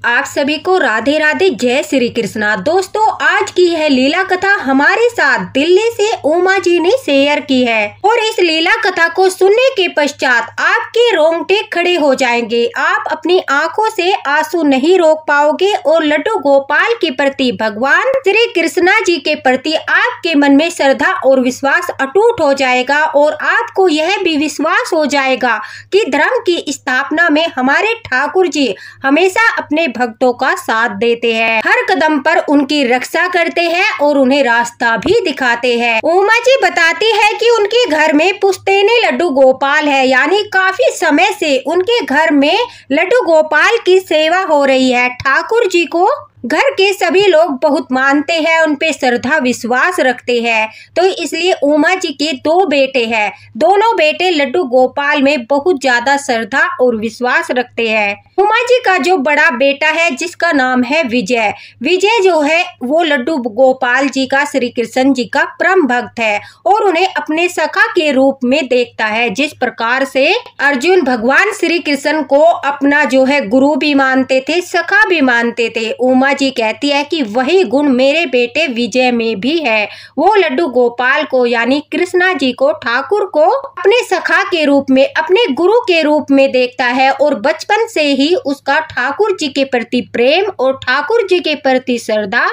आप सभी को राधे राधे, जय श्री कृष्णा। दोस्तों, आज की यह लीला कथा हमारे साथ दिल्ली से उमा जी ने शेयर की है और इस लीला कथा को सुनने के पश्चात आपके रोंगटे खड़े हो जाएंगे। आप अपनी आंखों से आंसू नहीं रोक पाओगे और लड्डू गोपाल के प्रति, भगवान श्री कृष्णा जी के प्रति आपके मन में श्रद्धा और विश्वास अटूट हो जाएगा और आपको यह भी विश्वास हो जाएगा कि धर्म की स्थापना में हमारे ठाकुर जी हमेशा अपने भक्तों का साथ देते हैं, हर कदम पर उनकी रक्षा करते हैं और उन्हें रास्ता भी दिखाते हैं। उमा जी बताती है कि उनके घर में पुश्तैनी लड्डू गोपाल है, यानी काफी समय से उनके घर में लड्डू गोपाल की सेवा हो रही है। ठाकुर जी को घर के सभी लोग बहुत मानते हैं, उन पे श्रद्धा विश्वास रखते हैं, तो इसलिए उमा जी के दो बेटे हैं। दोनों बेटे लड्डू गोपाल में बहुत ज्यादा श्रद्धा और विश्वास रखते हैं। उमा जी का जो बड़ा बेटा है जिसका नाम है विजय, विजय जो है वो लड्डू गोपाल जी का, श्री कृष्ण जी का परम भक्त है और उन्हें अपने सखा के रूप में देखता है। जिस प्रकार से अर्जुन भगवान श्री कृष्ण को अपना जो है गुरु भी मानते थे, सखा भी मानते थे, उमा जी कहती है कि वही गुण मेरे बेटे विजय में भी है। वो लड्डू गोपाल को यानी कृष्णा जी को, ठाकुर को अपने सखा के रूप में, अपने गुरु के रूप में देखता है और बचपन से ही उसका ठाकुर जी के प्रति प्रेम और ठाकुर जी के प्रति श्रद्धा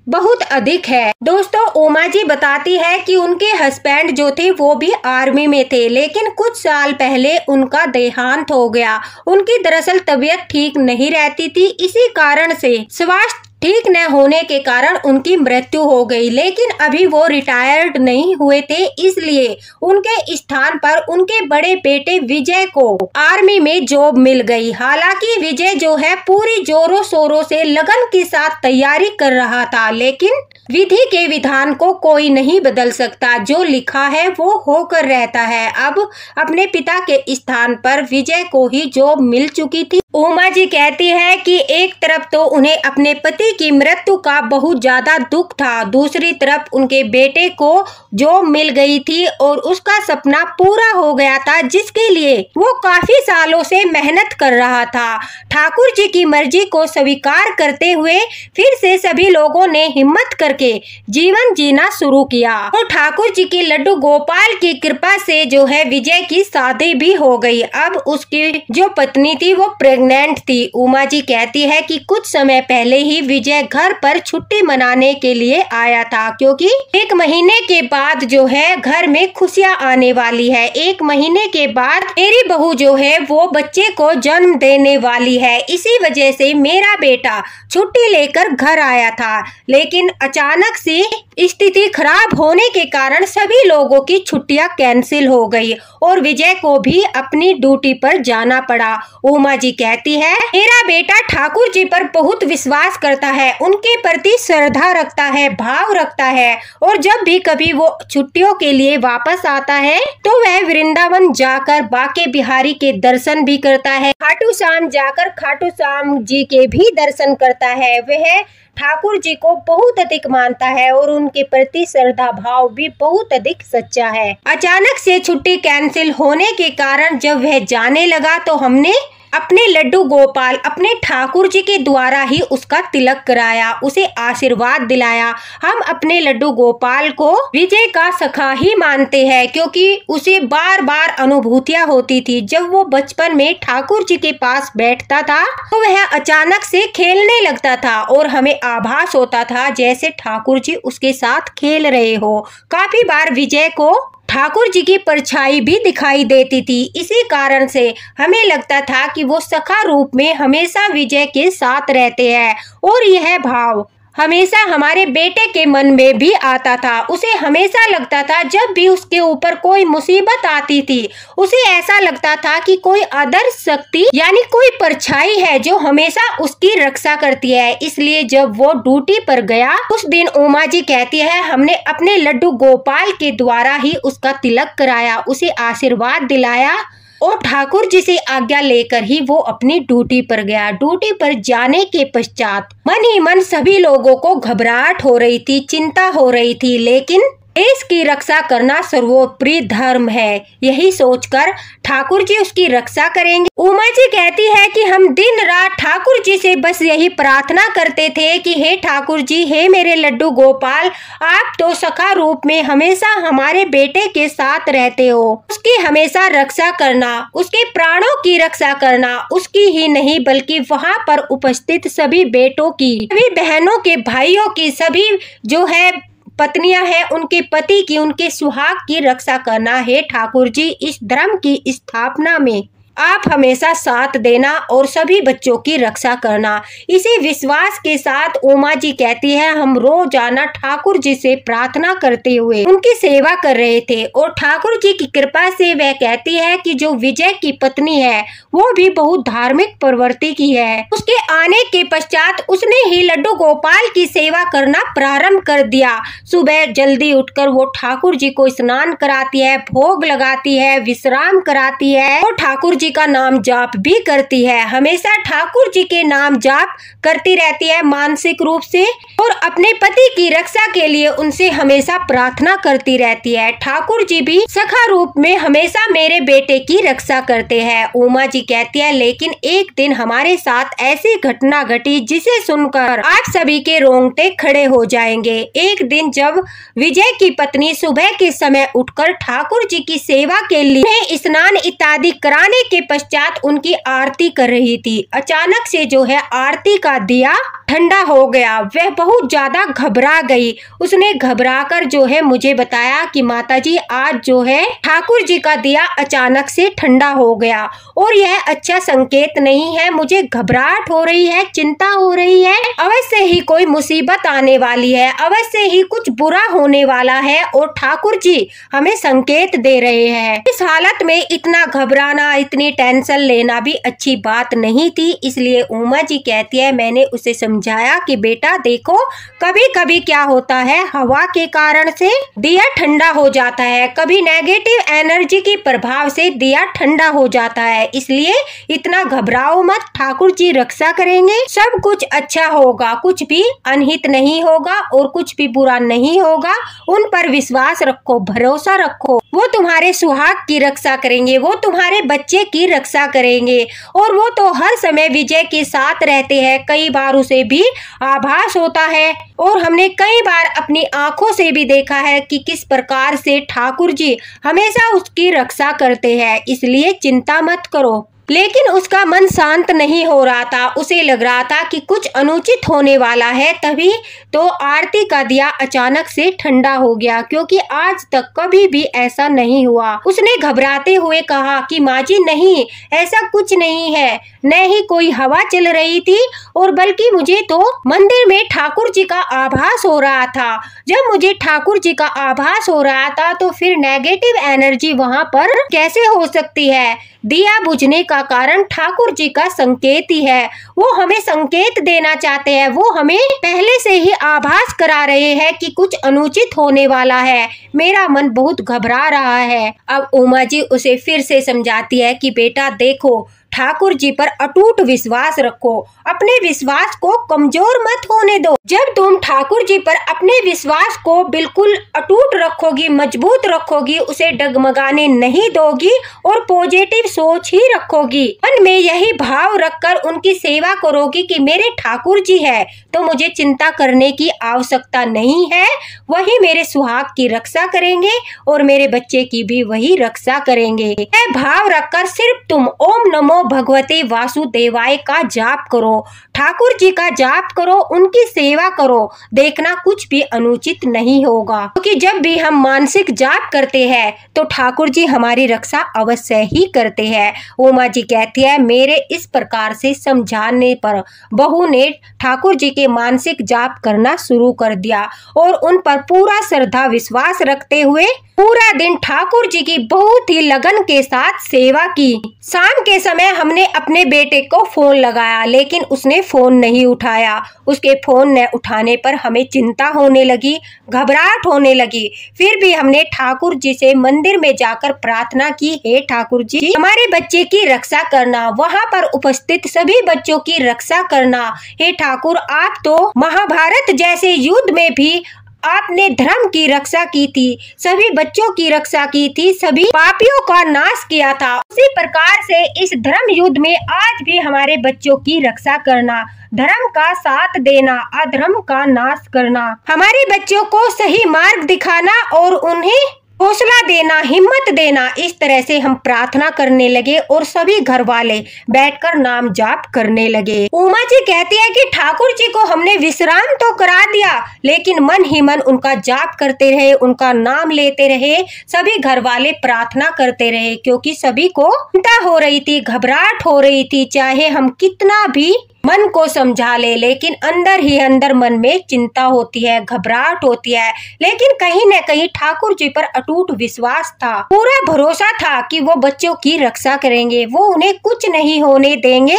बहुत अधिक है। दोस्तों, उमा जी बताती है कि उनके हस्बैंड जो थे वो भी आर्मी में थे, लेकिन कुछ साल पहले उनका देहांत हो गया। उनकी दरअसल तबीयत ठीक नहीं रहती थी, इसी कारण से स्वास्थ्य ठीक न होने के कारण उनकी मृत्यु हो गई। लेकिन अभी वो रिटायर्ड नहीं हुए थे, इसलिए उनके स्थान पर उनके बड़े बेटे विजय को आर्मी में जॉब मिल गई। हालांकि विजय जो है पूरी जोरों शोरों से लगन के साथ तैयारी कर रहा था, लेकिन विधि के विधान को कोई नहीं बदल सकता, जो लिखा है वो होकर रहता है। अब अपने पिता के स्थान पर विजय को ही जॉब मिल चुकी थी। उमा जी कहती है कि एक तरफ तो उन्हें अपने पति की मृत्यु का बहुत ज्यादा दुख था, दूसरी तरफ उनके बेटे को जॉब मिल गई थी और उसका सपना पूरा हो गया था, जिसके लिए वो काफी सालों से मेहनत कर रहा था। ठाकुर जी की मर्जी को स्वीकार करते हुए फिर से सभी लोगों ने हिम्मत करके जीवन जीना शुरू किया और ठाकुर जी की लड्डू गोपाल की कृपा से जो है विजय की शादी भी हो गई। अब उसकी जो पत्नी थी वो प्रेग्नेंट थी। उमा जी कहती है कि कुछ समय पहले ही विजय घर पर छुट्टी मनाने के लिए आया था, क्योंकि 1 महीने के बाद जो है घर में खुशियां आने वाली है। 1 महीने के बाद मेरी बहू जो है वो बच्चे को जन्म देने वाली है, इसी वजह से मेरा बेटा छुट्टी लेकर घर आया था। लेकिन अचानक से स्थिति खराब होने के कारण सभी लोगों की छुट्टियां कैंसिल हो गई और विजय को भी अपनी ड्यूटी पर जाना पड़ा। उमा जी कहती है, मेरा बेटा ठाकुर जी पर बहुत विश्वास करता है, उनके प्रति श्रद्धा रखता है, भाव रखता है और जब भी कभी वो छुट्टियों के लिए वापस आता है तो वह वृंदावन जाकर बाके बिहारी के दर्शन भी करता है, खाटू श्याम जाकर खाटू श्याम जी के भी दर्शन करता है। वह ठाकुर जी को बहुत अधिक मानता है और उनके प्रति श्रद्धा भाव भी बहुत अधिक सच्चा है। अचानक से छुट्टी कैंसिल होने के कारण जब वह जाने लगा तो हमने अपने लड्डू गोपाल, अपने ठाकुर जी के द्वारा ही उसका तिलक कराया, उसे आशीर्वाद दिलाया। हम अपने लड्डू गोपाल को विजय का सखा ही मानते हैं, क्योंकि उसे बार बार अनुभूतियां होती थी। जब वो बचपन में ठाकुर जी के पास बैठता था तो वह अचानक से खेलने लगता था और हमें आभास होता था जैसे ठाकुर जी उसके साथ खेल रहे हो। काफी बार विजय को ठाकुर जी की परछाई भी दिखाई देती थी, इसी कारण से हमें लगता था कि वो सखा रूप में हमेशा विजय के साथ रहते हैं और यह भाव हमेशा हमारे बेटे के मन में भी आता था। उसे हमेशा लगता था जब भी उसके ऊपर कोई मुसीबत आती थी, उसे ऐसा लगता था कि कोई अदृश्य शक्ति यानी कोई परछाई है जो हमेशा उसकी रक्षा करती है। इसलिए जब वो ड्यूटी पर गया उस दिन उमा जी कहती है, हमने अपने लड्डू गोपाल के द्वारा ही उसका तिलक कराया, उसे आशीर्वाद दिलाया और ठाकुर जी से आज्ञा लेकर ही वो अपनी ड्यूटी पर गया। ड्यूटी पर जाने के पश्चात मन ही मन सभी लोगों को घबराहट हो रही थी, चिंता हो रही थी, लेकिन देश की रक्षा करना सर्वोपरि धर्म है। यही सोचकर ठाकुर जी उसकी रक्षा करेंगे। उमा जी कहती है कि हम दिन रात ठाकुर जी से बस यही प्रार्थना करते थे कि हे ठाकुर जी, हे मेरे लड्डू गोपाल, आप तो सखा रूप में हमेशा हमारे बेटे के साथ रहते हो। उसकी हमेशा रक्षा करना, उसके प्राणों की रक्षा करना, उसकी ही नहीं बल्कि वहाँ पर उपस्थित सभी बेटों की, सभी बहनों के, भाइयों की, सभी जो है पत्नियां हैं उनके पति की, उनके सुहाग की रक्षा करना है ठाकुर जी। इस धर्म की स्थापना में आप हमेशा साथ देना और सभी बच्चों की रक्षा करना। इसी विश्वास के साथ उमा जी कहती है हम रोजाना ठाकुर जी से प्रार्थना करते हुए उनकी सेवा कर रहे थे और ठाकुर जी की कृपा से वह कहती है कि जो विजय की पत्नी है वो भी बहुत धार्मिक प्रवृत्ति की है। उसके आने के पश्चात उसने ही लड्डू गोपाल की सेवा करना प्रारंभ कर दिया। सुबह जल्दी उठकर वो ठाकुर जी को स्नान कराती है, भोग लगाती है, विश्राम कराती है और ठाकुर जी का नाम जाप भी करती है। हमेशा ठाकुर जी के नाम जाप करती रहती है मानसिक रूप से और अपने पति की रक्षा के लिए उनसे हमेशा प्रार्थना करती रहती है। ठाकुर जी भी सखा रूप में हमेशा मेरे बेटे की रक्षा करते हैं। उमा जी कहती है लेकिन एक दिन हमारे साथ ऐसी घटना घटी जिसे सुनकर आप सभी के रोंगटे खड़े हो जाएंगे। एक दिन जब विजय की पत्नी सुबह के समय उठकर ठाकुर जी की सेवा के लिए स्नान इत्यादि कराने के पश्चात उनकी आरती कर रही थी, अचानक से जो है आरती का दिया ठंडा हो गया। वह बहुत ज्यादा घबरा गई। उसने घबराकर जो है मुझे बताया कि माताजी आज जो है ठाकुर जी का दिया अचानक से ठंडा हो गया और यह अच्छा संकेत नहीं है। मुझे घबराहट हो रही है, चिंता हो रही है, अवश्य ही कोई मुसीबत आने वाली है, अवश्य ही कुछ बुरा होने वाला है और ठाकुर जी हमें संकेत दे रहे हैं। इस हालत में इतना घबराना, इतनी टेंशन लेना भी अच्छी बात नहीं थी। इसलिए उमा जी कहती है मैंने उसे समझाया कि बेटा देखो कभी कभी क्या होता है, हवा के कारण से दिया ठंडा हो जाता है, कभी नेगेटिव एनर्जी के प्रभाव से दिया ठंडा हो जाता है, इसलिए इतना घबराओ मत, ठाकुर जी रक्षा करेंगे, सब कुछ अच्छा होगा, कुछ भी अनहित नहीं होगा और कुछ भी बुरा नहीं होगा। उन पर विश्वास रखो, भरोसा रखो, वो तुम्हारे सुहाग की रक्षा करेंगे, वो तुम्हारे बच्चे की रक्षा करेंगे और वो तो हर समय विजय के साथ रहते हैं। कई बार उसे भी आभास होता है और हमने कई बार अपनी आंखों से भी देखा है कि किस प्रकार से ठाकुर जी हमेशा उसकी रक्षा करते हैं। इसलिए चिंता मत करो। लेकिन उसका मन शांत नहीं हो रहा था, उसे लग रहा था कि कुछ अनुचित होने वाला है। तभी तो आरती का दिया अचानक से ठंडा हो गया, क्योंकि आज तक कभी भी ऐसा नहीं हुआ। उसने घबराते हुए कहा कि माँ जी नहीं, ऐसा कुछ नहीं है, न ही कोई हवा चल रही थी और बल्कि मुझे तो मंदिर में ठाकुर जी का आभास हो रहा था। जब मुझे ठाकुर जी का आभास हो रहा था तो फिर नेगेटिव एनर्जी वहाँ पर कैसे हो सकती है? दिया बुझने का कारण ठाकुर जी का संकेत ही है। वो हमें संकेत देना चाहते हैं, वो हमें पहले से ही आभास करा रहे हैं कि कुछ अनुचित होने वाला है। मेरा मन बहुत घबरा रहा है। अब उमा जी उसे फिर से समझाती है कि बेटा देखो, ठाकुर जी पर अटूट विश्वास रखो, अपने विश्वास को कमजोर मत होने दो। जब तुम ठाकुर जी पर अपने विश्वास को बिल्कुल अटूट रखोगी, मजबूत रखोगी, उसे डगमगाने नहीं दोगी और पॉजिटिव सोच ही रखोगी, मन में यही भाव रखकर उनकी सेवा करोगी कि मेरे ठाकुर जी है तो मुझे चिंता करने की आवश्यकता नहीं है, वही मेरे सुहाग की रक्षा करेंगे और मेरे बच्चे की भी वही रक्षा करेंगे। यह भाव रखकर सिर्फ तुम ओम नमो भगवते वासुदेवाय का जाप करो, ठाकुर जी का जाप करो, उनकी सेवा करो, देखना कुछ भी अनुचित नहीं होगा। क्योंकि जब भी हम मानसिक जाप करते हैं तो ठाकुर जी हमारी रक्षा अवश्य ही करते हैं। उमा जी कहती है मेरे इस प्रकार से समझाने पर बहू ने ठाकुर जी के मानसिक जाप करना शुरू कर दिया और उन पर पूरा श्रद्धा विश्वास रखते हुए पूरा दिन ठाकुर जी की बहुत ही लगन के साथ सेवा की। शाम के समय हमने अपने बेटे को फोन लगाया लेकिन उसने फोन नहीं उठाया। उसके फोन न उठाने पर हमें चिंता होने लगी, घबराहट होने लगी। फिर भी हमने ठाकुर जी से मंदिर में जाकर प्रार्थना की, हे ठाकुर जी हमारे बच्चे की रक्षा करना, वहाँ पर उपस्थित सभी बच्चों की रक्षा करना। हे ठाकुर आप तो महाभारत जैसे युद्ध में भी आपने धर्म की रक्षा की थी, सभी बच्चों की रक्षा की थी, सभी पापियों का नाश किया था। उसी प्रकार से इस धर्म युद्ध में आज भी हमारे बच्चों की रक्षा करना, धर्म का साथ देना, अधर्म का नाश करना, हमारे बच्चों को सही मार्ग दिखाना और उन्हें हौसला देना, हिम्मत देना। इस तरह से हम प्रार्थना करने लगे और सभी घर वाले बैठकर नाम जाप करने लगे। उमा जी कहती है कि ठाकुर जी को हमने विश्राम तो करा दिया, लेकिन मन ही मन उनका जाप करते रहे, उनका नाम लेते रहे, सभी घर वाले प्रार्थना करते रहे, क्योंकि सभी को चिंता हो रही थी, घबराहट हो रही थी। चाहे हम कितना भी मन को समझा ले, लेकिन अंदर ही अंदर मन में चिंता होती है, घबराहट होती है। लेकिन कहीं न कहीं ठाकुर जी पर अटूट विश्वास था, पूरा भरोसा था कि वो बच्चों की रक्षा करेंगे, वो उन्हें कुछ नहीं होने देंगे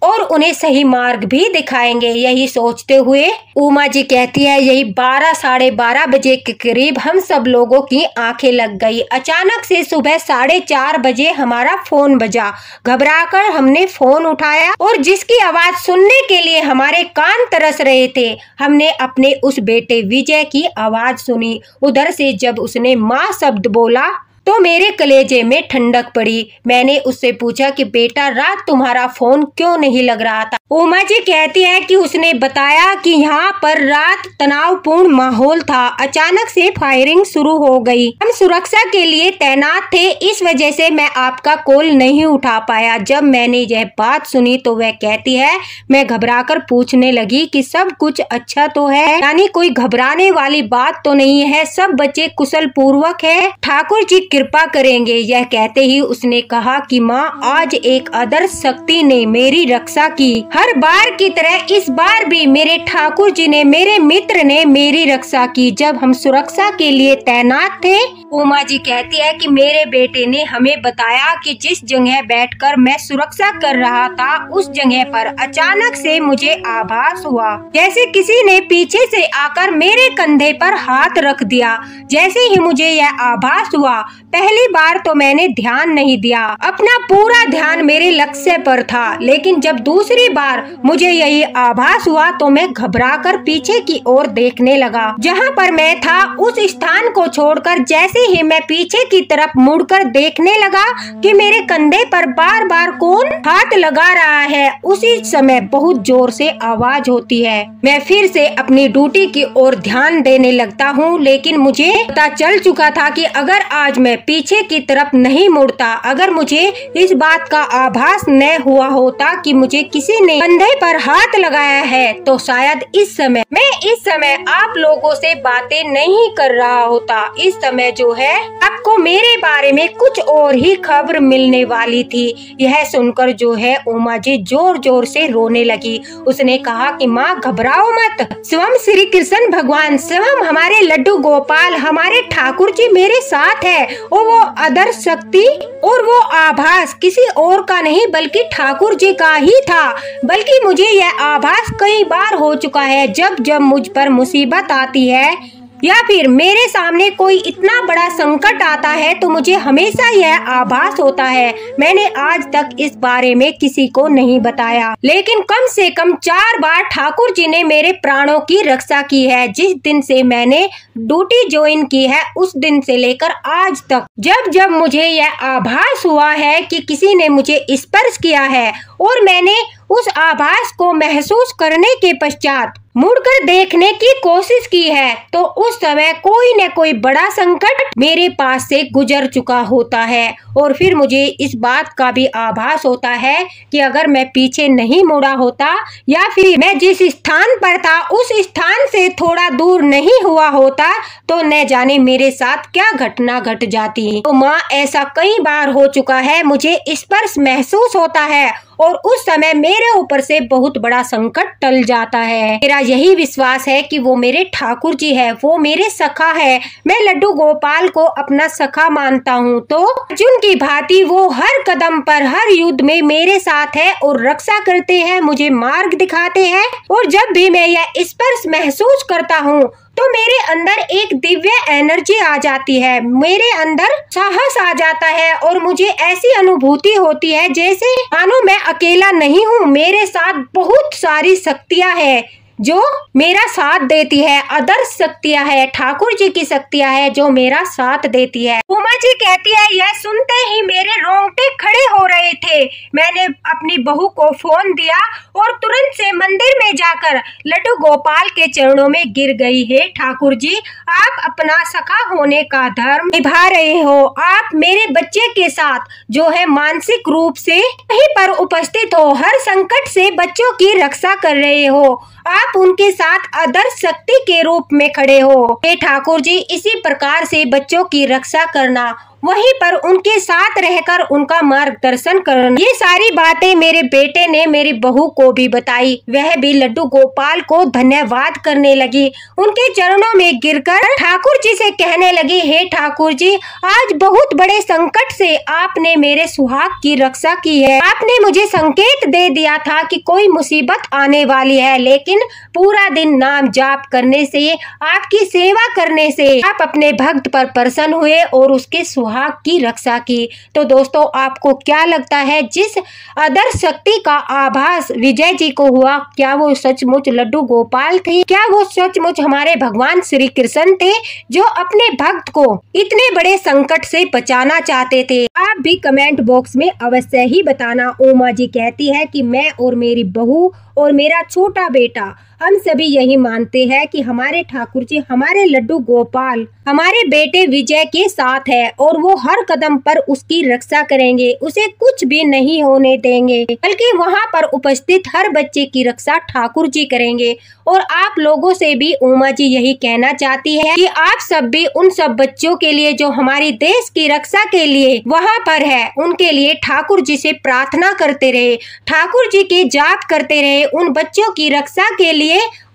और उन्हें सही मार्ग भी दिखाएंगे। यही सोचते हुए उमा जी कहती है, यही 12 साढ़े 12 बजे के करीब हम सब लोगों की आंखें लग गई। अचानक से सुबह 4:30 बजे हमारा फोन बजा। घबराकर हमने फोन उठाया और जिसकी आवाज सुनने के लिए हमारे कान तरस रहे थे, हमने अपने उस बेटे विजय की आवाज सुनी। उधर से जब उसने माँ शब्द बोला तो मेरे कलेजे में ठंडक पड़ी। मैंने उससे पूछा कि बेटा, रात तुम्हारा फोन क्यों नहीं लग रहा था? उमा जी कहती है कि उसने बताया कि यहाँ पर रात तनावपूर्ण माहौल था, अचानक से फायरिंग शुरू हो गई। हम सुरक्षा के लिए तैनात थे, इस वजह से मैं आपका कॉल नहीं उठा पाया। जब मैंने यह बात सुनी तो वह कहती है, मैं घबराकर पूछने लगी कि सब कुछ अच्छा तो है, यानी कोई घबराने वाली बात तो नहीं है, सब बच्चे कुशल पूर्वक है, ठाकुर जी कृपा करेंगे। यह कहते ही उसने कहा कि माँ, आज एक अदृश्य शक्ति ने मेरी रक्षा की, हर बार की तरह इस बार भी मेरे ठाकुर जी ने, मेरे मित्र ने मेरी रक्षा की। जब हम सुरक्षा के लिए तैनात थे, उमा जी कहती है कि मेरे बेटे ने हमें बताया कि जिस जगह बैठकर मैं सुरक्षा कर रहा था, उस जगह पर अचानक से मुझे आभास हुआ जैसे किसी ने पीछे से आकर मेरे कंधे पर हाथ रख दिया। जैसे ही मुझे यह आभास हुआ, पहली बार तो मैंने ध्यान नहीं दिया, अपना पूरा ध्यान मेरे लक्ष्य पर था, लेकिन जब दूसरी बार मुझे यही आभास हुआ तो मैं घबराकर पीछे की ओर देखने लगा। जहाँ पर मैं था उस स्थान को छोड़कर जैसे ही मैं पीछे की तरफ मुड़कर देखने लगा कि मेरे कंधे पर बार बार कौन हाथ लगा रहा है, उसी समय बहुत जोर से आवाज होती है। मैं फिर से अपनी ड्यूटी की ओर ध्यान देने लगता हूँ, लेकिन मुझे पता चल चुका था कि अगर आज मैं पीछे की तरफ नहीं मुड़ता, अगर मुझे इस बात का आभास न हुआ होता कि मुझे किसी ने कंधे पर हाथ लगाया है, तो शायद इस समय आप लोगों से बातें नहीं कर रहा होता। इस समय जो है आपको मेरे बारे में कुछ और ही खबर मिलने वाली थी। यह सुनकर जो है उमा जी जोर जोर से रोने लगी। उसने कहा कि माँ, घबराओ मत, स्वयं श्री कृष्ण भगवान, स्वयं हमारे लड्डू गोपाल, हमारे ठाकुर जी मेरे साथ है। और वो अदृश्य शक्ति और वो आभास किसी और का नहीं बल्कि ठाकुर जी का ही था। बल्कि मुझे यह आभास कई बार हो चुका है। जब जब मुझ पर मुसीबत आती है या फिर मेरे सामने कोई इतना बड़ा संकट आता है, तो मुझे हमेशा यह आभास होता है। मैंने आज तक इस बारे में किसी को नहीं बताया, लेकिन कम से कम 4 बार ठाकुर जी ने मेरे प्राणों की रक्षा की है। जिस दिन से मैंने ड्यूटी ज्वाइन की है, उस दिन से लेकर आज तक जब जब मुझे यह आभास हुआ है कि किसी ने मुझे स्पर्श किया है और मैंने उस आभास को महसूस करने के पश्चात मुड़कर देखने की कोशिश की है, तो उस समय कोई न कोई बड़ा संकट मेरे पास से गुजर चुका होता है। और फिर मुझे इस बात का भी आभास होता है कि अगर मैं पीछे नहीं मुड़ा होता या फिर मैं जिस स्थान पर था उस स्थान से थोड़ा दूर नहीं हुआ होता, तो न जाने मेरे साथ क्या घटना घट जाती। तो माँ, ऐसा कई बार हो चुका है, मुझे स्पर्श महसूस होता है और उस समय मेरे ऊपर से बहुत बड़ा संकट टल जाता है। मेरा यही विश्वास है कि वो मेरे ठाकुर जी है, वो मेरे सखा है। मैं लड्डू गोपाल को अपना सखा मानता हूँ, तो अर्जुन की भांति वो हर कदम पर, हर युद्ध में मेरे साथ है और रक्षा करते हैं, मुझे मार्ग दिखाते हैं। और जब भी मैं यह स्पर्श महसूस करता हूँ तो मेरे अंदर एक दिव्य एनर्जी आ जाती है, मेरे अंदर साहस आ जाता है और मुझे ऐसी अनुभूति होती है जैसे मानो मैं अकेला नहीं हूँ, मेरे साथ बहुत सारी शक्तियाँ हैं। जो मेरा साथ देती है, अदर्श शक्तियाँ है, ठाकुर जी की शक्तियाँ है जो मेरा साथ देती है। उमा जी कहती है यह सुनते ही मेरे रोंगटे खड़े हो रहे थे। मैंने अपनी बहू को फोन दिया और तुरंत से मंदिर में जाकर लड्डू गोपाल के चरणों में गिर गई। है ठाकुर जी, आप अपना सखा होने का धर्म निभा रहे हो। आप मेरे बच्चे के साथ जो है मानसिक रूप से वहीं पर उपस्थित हो, हर संकट से बच्चों की रक्षा कर रहे हो। आप उनके साथ आदर्श शक्ति के रूप में खड़े हो। हे ठाकुर जी, इसी प्रकार से बच्चों की रक्षा करना, वहीं पर उनके साथ रहकर उनका मार्गदर्शन करना। ये सारी बातें मेरे बेटे ने मेरी बहू को भी बताई। वह भी लड्डू गोपाल को धन्यवाद करने लगी। उनके चरणों में गिरकर ठाकुर जी से कहने लगी, हे ठाकुर जी, आज बहुत बड़े संकट से आपने मेरे सुहाग की रक्षा की है। आपने मुझे संकेत दे दिया था कि कोई मुसीबत आने वाली है, लेकिन पूरा दिन नाम जाप करने से, आपकी सेवा करने से आप अपने भक्त पर प्रसन्न हुए और उसके सुहाग की रक्षा की। तो दोस्तों, आपको क्या लगता है, जिस आदर्श शक्ति का आभास विजय जी को हुआ, क्या वो सचमुच लड्डू गोपाल थे? क्या वो सचमुच हमारे भगवान श्री कृष्ण थे जो अपने भक्त को इतने बड़े संकट से बचाना चाहते थे? आप भी कमेंट बॉक्स में अवश्य ही बताना। उमा जी कहती है कि मैं और मेरी बहू और मेरा छोटा बेटा हम सभी यही मानते हैं कि हमारे ठाकुर जी, हमारे लड्डू गोपाल हमारे बेटे विजय के साथ है और वो हर कदम पर उसकी रक्षा करेंगे, उसे कुछ भी नहीं होने देंगे, बल्कि वहाँ पर उपस्थित हर बच्चे की रक्षा ठाकुर जी करेंगे। और आप लोगों से भी उमा जी यही कहना चाहती है कि आप सब भी उन सब बच्चों के लिए जो हमारी देश की रक्षा के लिए वहाँ पर है, उनके लिए ठाकुर जी से प्रार्थना करते रहे, ठाकुर जी के जाप करते रहे। उन बच्चों की रक्षा के लिए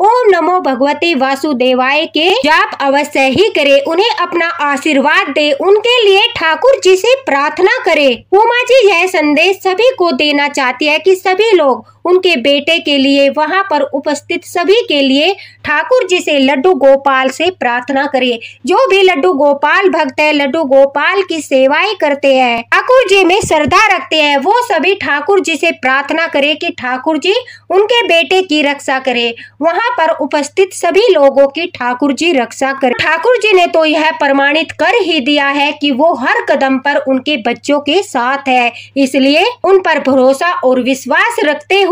ओम नमो भगवते वासुदेवाय के जाप अवश्य ही करे, उन्हें अपना आशीर्वाद दे, उनके लिए ठाकुर जी से प्रार्थना करे। उमा जी यह संदेश सभी को देना चाहती है कि सभी लोग उनके बेटे के लिए, वहां पर उपस्थित सभी के लिए ठाकुर जी से, लड्डू गोपाल से प्रार्थना करे। जो भी लड्डू गोपाल भक्त है, लड्डू गोपाल की सेवाएं करते हैं, ठाकुर जी में श्रद्धा रखते हैं, वो सभी ठाकुर जी से प्रार्थना करे कि ठाकुर जी उनके बेटे की रक्षा करे। वहां पर उपस्थित सभी लोगों की ठाकुर जी रक्षा करे। ठाकुर जी ने तो यह प्रमाणित कर ही दिया है कि वो हर कदम पर उनके बच्चों के साथ है, इसलिए उन पर भरोसा और विश्वास रखते हुए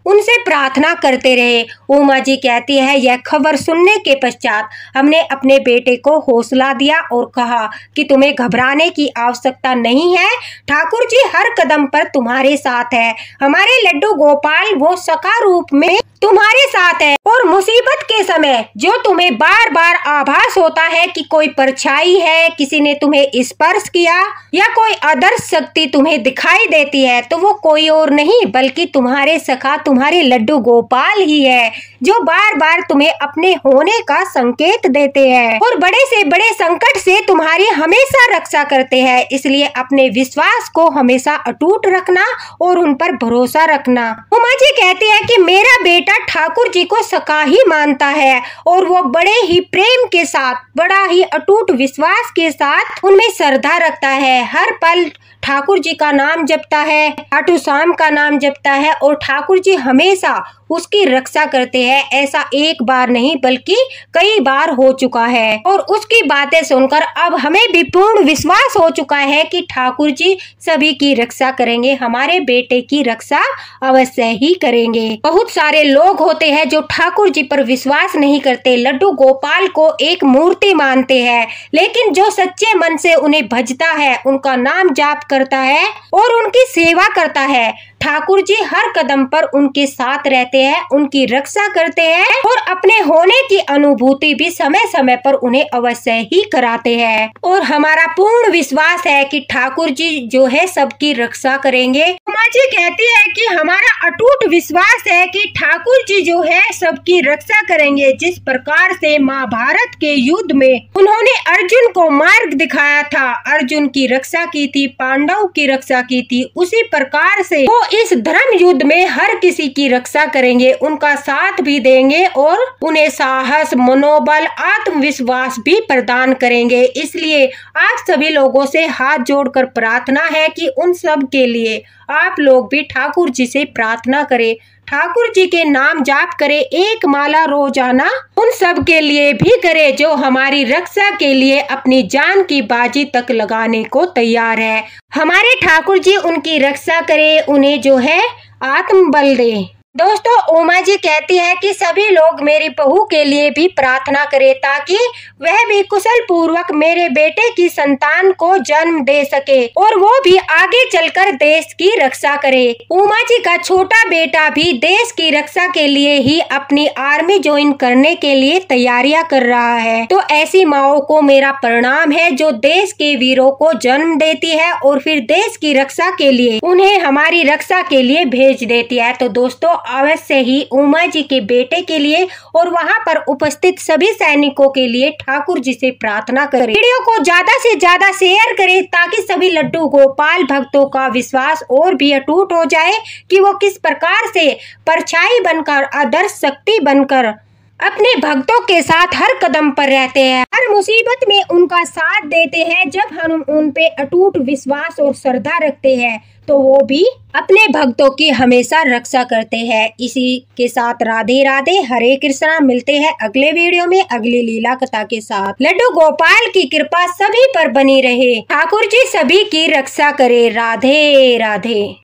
उनसे प्रार्थना करते रहे। उमा जी कहती है यह खबर सुनने के पश्चात हमने अपने बेटे को हौसला दिया और कहा कि तुम्हें घबराने की आवश्यकता नहीं है, ठाकुर जी हर कदम पर तुम्हारे साथ है। हमारे लड्डू गोपाल वो सखा रूप में तुम्हारे साथ है और मुसीबत के समय जो तुम्हें बार बार आभास होता है कि कोई परछाई है, किसी ने तुम्हें स्पर्श किया या कोई आदर्श शक्ति तुम्हें दिखाई देती है, तो वो कोई और नहीं बल्कि तुम्हारे सखा, तुम्हारे लड्डू गोपाल ही है, जो बार बार तुम्हें अपने होने का संकेत देते हैं और बड़े से बड़े संकट से तुम्हारी हमेशा रक्षा करते हैं। इसलिए अपने विश्वास को हमेशा अटूट रखना और उन पर भरोसा रखना। उमा जी कहती है कि मेरा बेटा ठाकुर जी को सखा ही मानता है और वो बड़े ही प्रेम के साथ, बड़ा ही अटूट विश्वास के साथ उनमें श्रद्धा रखता है। हर पल ठाकुर जी का नाम जपता है, खाटू श्याम का नाम जपता है और ठाकुर जी हमेशा उसकी रक्षा करते हैं। ऐसा एक बार नहीं बल्कि कई बार हो चुका है और उसकी बातें सुनकर अब हमें भी पूर्ण विश्वास हो चुका है कि ठाकुर जी सभी की रक्षा करेंगे, हमारे बेटे की रक्षा अवश्य ही करेंगे। बहुत सारे लोग होते हैं जो ठाकुर जी पर विश्वास नहीं करते, लड्डू गोपाल को एक मूर्ति मानते हैं, लेकिन जो सच्चे मन से उन्हें भजता है, उनका नाम जाप करता है और उनकी सेवा करता है, ठाकुर जी हर कदम पर उनके साथ रहते हैं, उनकी रक्षा करते हैं और अपने होने की अनुभूति भी समय समय पर उन्हें अवश्य ही कराते हैं। और हमारा पूर्ण विश्वास है कि ठाकुर जी जो है सबकी रक्षा करेंगे। उमा जी कहती है कि हमारा अटूट विश्वास है कि ठाकुर जी जो है सबकी रक्षा करेंगे। जिस प्रकार से महाभारत के युद्ध में उन्होंने अर्जुन को मार्ग दिखाया था, अर्जुन की रक्षा की थी, पांडव की रक्षा की थी, उसी प्रकार से वो इस धर्म युद्ध में हर किसी की रक्षा करेंगे, उनका साथ भी देंगे और उन्हें साहस, मनोबल, आत्मविश्वास भी प्रदान करेंगे। इसलिए आप सभी लोगों से हाथ जोड़कर प्रार्थना है कि उन सब के लिए आप लोग भी ठाकुर जी से प्रार्थना करें, ठाकुर जी के नाम जाप करे 1 माला रोजाना। उन सब के लिए भी करे जो हमारी रक्षा के लिए अपनी जान की बाजी तक लगाने को तैयार है। हमारे ठाकुर जी उनकी रक्षा करे, उन्हें जो है आत्मबल दे। दोस्तों, उमा जी कहती है कि सभी लोग मेरी बहू के लिए भी प्रार्थना करें ताकि वह भी कुशल पूर्वक मेरे बेटे की संतान को जन्म दे सके और वो भी आगे चलकर देश की रक्षा करे। उमा जी का छोटा बेटा भी देश की रक्षा के लिए ही अपनी आर्मी ज्वाइन करने के लिए तैयारियां कर रहा है। तो ऐसी माओं को मेरा प्रणाम है जो देश के वीरों को जन्म देती है और फिर देश की रक्षा के लिए उन्हें हमारी रक्षा के लिए भेज देती है। तो दोस्तों, अवश्य ही उमा जी के बेटे के लिए और वहां पर उपस्थित सभी सैनिकों के लिए ठाकुर जी से प्रार्थना करें। वीडियो को ज्यादा से ज्यादा शेयर करें ताकि सभी लड्डू गोपाल भक्तों का विश्वास और भी अटूट हो जाए कि वो किस प्रकार से परछाई बनकर, आदर्श शक्ति बनकर अपने भक्तों के साथ हर कदम पर रहते हैं, हर मुसीबत में उनका साथ देते हैं। जब हम उन पे अटूट विश्वास और श्रद्धा रखते हैं तो वो भी अपने भक्तों की हमेशा रक्षा करते हैं। इसी के साथ राधे राधे, हरे कृष्णा। मिलते हैं अगले वीडियो में अगली लीला कथा के साथ। लड्डू गोपाल की कृपा सभी पर बनी रहे, ठाकुर जी सभी की रक्षा करे। राधे राधे।